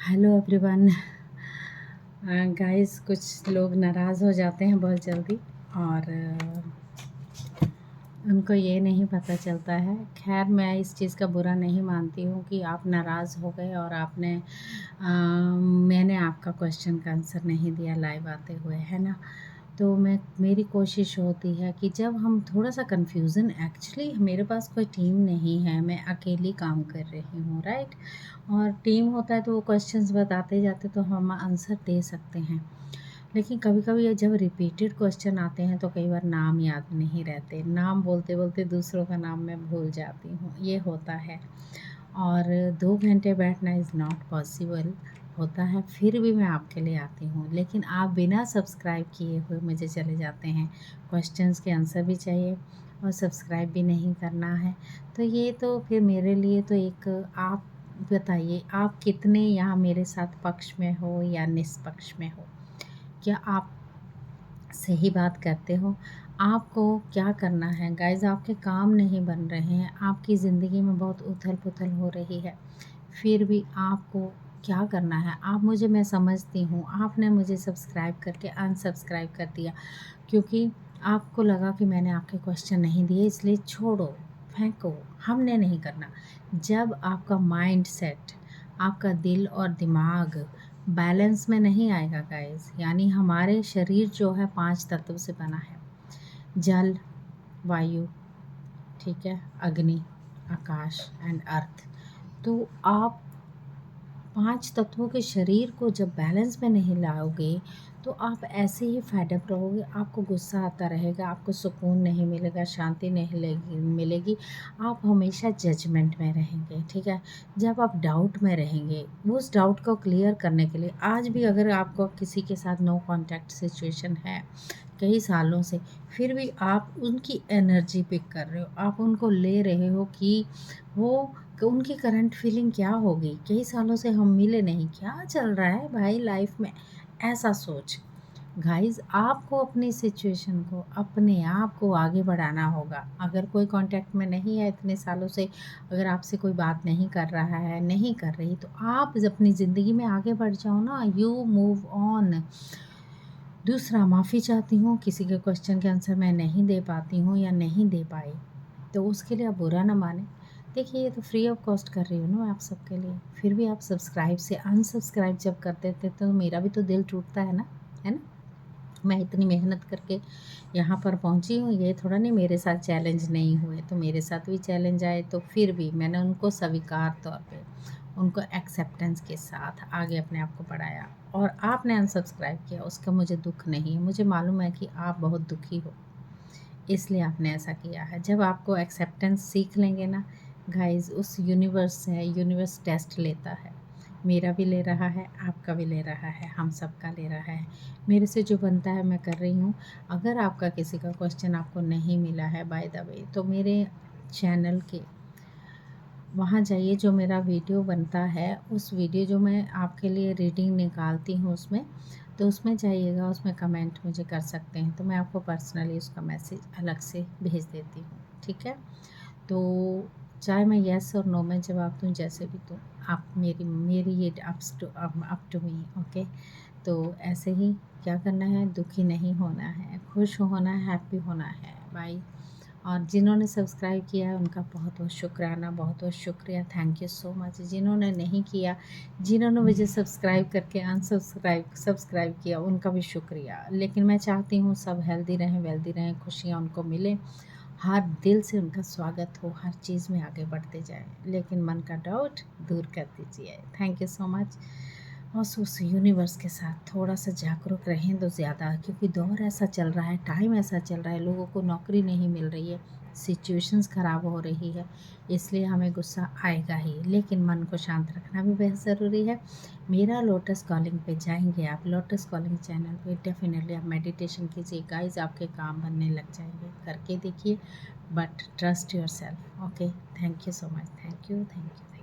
Hello everyone. Guys, कुछ लोग नाराज़ हो जाते हैं बहुत जल्दी और उनको ये नहीं पता चलता है। खैर, मैं इस चीज़ का बुरा नहीं मानती हूँ कि आप नाराज़ हो गए और मैंने आपका क्वेश्चन का आंसर नहीं दिया लाइव आते हुए, है ना। तो मेरी कोशिश होती है कि जब हम थोड़ा सा कन्फ्यूज़न, एक्चुअली मेरे पास कोई टीम नहीं है, मैं अकेली काम कर रही हूँ, राइट। और टीम होता है तो वो क्वेश्चंस बताते जाते तो हम आंसर दे सकते हैं। लेकिन कभी कभी जब रिपीटेड क्वेश्चन आते हैं तो कई बार नाम याद नहीं रहते, नाम बोलते बोलते दूसरों का नाम मैं भूल जाती हूँ, ये होता है। और 2 घंटे बैठना इज़ नॉट पॉसिबल होता है, फिर भी मैं आपके लिए आती हूँ। लेकिन आप बिना सब्सक्राइब किए हुए मुझे चले जाते हैं, क्वेश्चंस के आंसर भी चाहिए और सब्सक्राइब भी नहीं करना है। तो ये तो फिर मेरे लिए तो एक, आप बताइए, आप कितने यहाँ मेरे साथ पक्ष में हो या निष्पक्ष में हो? क्या आप सही बात करते हो? आपको क्या करना है गाइज़? आपके काम नहीं बन रहे हैं, आपकी ज़िंदगी में बहुत उथल-पुथल हो रही है, फिर भी आपको क्या करना है? मैं समझती हूँ, आपने मुझे सब्सक्राइब करके अनसब्सक्राइब कर दिया क्योंकि आपको लगा कि मैंने आपके क्वेश्चन नहीं दिए, इसलिए छोड़ो, फेंको, हमने नहीं करना। जब आपका माइंडसेट, आपका दिल और दिमाग बैलेंस में नहीं आएगा गाइस, यानी हमारे शरीर जो है 5 तत्व से बना है। जल, वायु, ठीक है, अग्नि, आकाश एंड अर्थ। तो आप 5 तत्वों के शरीर को जब बैलेंस में नहीं लाओगे तो आप ऐसे ही फेड अप रहोगे, आपको गुस्सा आता रहेगा, आपको सुकून नहीं मिलेगा, शांति नहीं मिलेगी। आप हमेशा जजमेंट में रहेंगे, ठीक है। जब आप डाउट में रहेंगे, उस डाउट को क्लियर करने के लिए आज भी अगर आपको किसी के साथ नो कॉन्टैक्ट सिचुएशन है कई सालों से, फिर भी आप उनकी एनर्जी पिक कर रहे हो, आप उनको ले रहे हो कि उनकी करंट फीलिंग क्या होगी। कई सालों से हम मिले नहीं, क्या चल रहा है भाई लाइफ में, ऐसा सोच। गाइस, आपको अपनी सिचुएशन को, अपने आप को आगे बढ़ाना होगा। अगर कोई कांटेक्ट में नहीं है इतने सालों से, अगर आपसे कोई बात नहीं कर रहा है, नहीं कर रही, तो आप अपनी ज़िंदगी में आगे बढ़ जाओ ना, यू मूव ऑन। दूसरा, माफ़ी चाहती हूँ, किसी के क्वेश्चन के आंसर मैं नहीं दे पाती हूँ या नहीं दे पाई, तो उसके लिए आप बुरा ना मानें। देखिए, ये तो फ्री ऑफ कॉस्ट कर रही हूँ ना मैं आप सबके लिए, फिर भी आप सब्सक्राइब से अनसब्सक्राइब जब कर देते तो मेरा भी तो दिल टूटता है ना, है ना। मैं इतनी मेहनत करके यहाँ पर पहुँची हूँ, ये थोड़ा नहीं मेरे साथ चैलेंज नहीं हुए, तो मेरे साथ भी चैलेंज आए तो फिर भी मैंने उनको स्वीकार तौर पे, उनको एक्सेप्टेंस के साथ आगे अपने आप को बढ़ाया। और आपने अनसब्सक्राइब किया, उसका मुझे दुःख नहीं है, मुझे मालूम है कि आप बहुत दुखी हो, इसलिए आपने ऐसा किया है। जब आपको एक्सेप्टेंस सीख लेंगे ना गाइज़, उस यूनिवर्स से, यूनिवर्स टेस्ट लेता है, मेरा भी ले रहा है, आपका भी ले रहा है, हम सबका ले रहा है। मेरे से जो बनता है मैं कर रही हूँ। अगर आपका किसी का क्वेश्चन आपको नहीं मिला है बाय द वे, तो मेरे चैनल के वहाँ जाइए, जो मेरा वीडियो बनता है, उस वीडियो जो मैं आपके लिए रीडिंग निकालती हूँ उसमें, तो उसमें जाइएगा, उसमें कमेंट मुझे कर सकते हैं, तो मैं आपको पर्सनली उसका मैसेज अलग से भेज देती हूँ, ठीक है। तो चाहे मैं येस और नो में जवाब दूँ, जैसे भी दूँ, आप मेरी मेरी ये अप टू मी, ओके। तो ऐसे ही क्या करना है, दुखी नहीं होना है, खुश होना है, हैप्पी होना है, बाय। और जिन्होंने सब्सक्राइब किया है उनका बहुत बहुत शुक्राना, बहुत बहुत शुक्रिया, थैंक यू सो मच। जिन्होंने नहीं किया, जिन्होंने मुझे सब्सक्राइब करके सब्सक्राइब किया, उनका भी शुक्रिया। लेकिन मैं चाहती हूँ सब हेल्दी रहें, वेल्दी रहें, खुशियाँ उनको मिलें, हर दिल से उनका स्वागत हो, हर चीज़ में आगे बढ़ते जाएं, लेकिन मन का डाउट दूर कर दीजिए। Thank you so much. और उस यूनिवर्स के साथ थोड़ा सा जागरूक रहें तो ज़्यादा, क्योंकि दौर ऐसा चल रहा है, टाइम ऐसा चल रहा है, लोगों को नौकरी नहीं मिल रही है, सिचुएशंस ख़राब हो रही है, इसलिए हमें गुस्सा आएगा ही, लेकिन मन को शांत रखना भी बेहद ज़रूरी है। मेरा लोटस कॉलिंग पे जाएंगे आप, लोटस कॉलिंग चैनल पे डेफिनेटली आप मेडिटेशन कीजिए गाइस, आपके काम बनने लग जाएंगे, करके देखिए, but trust your self, okay. Thank you so much, thank you, thank you.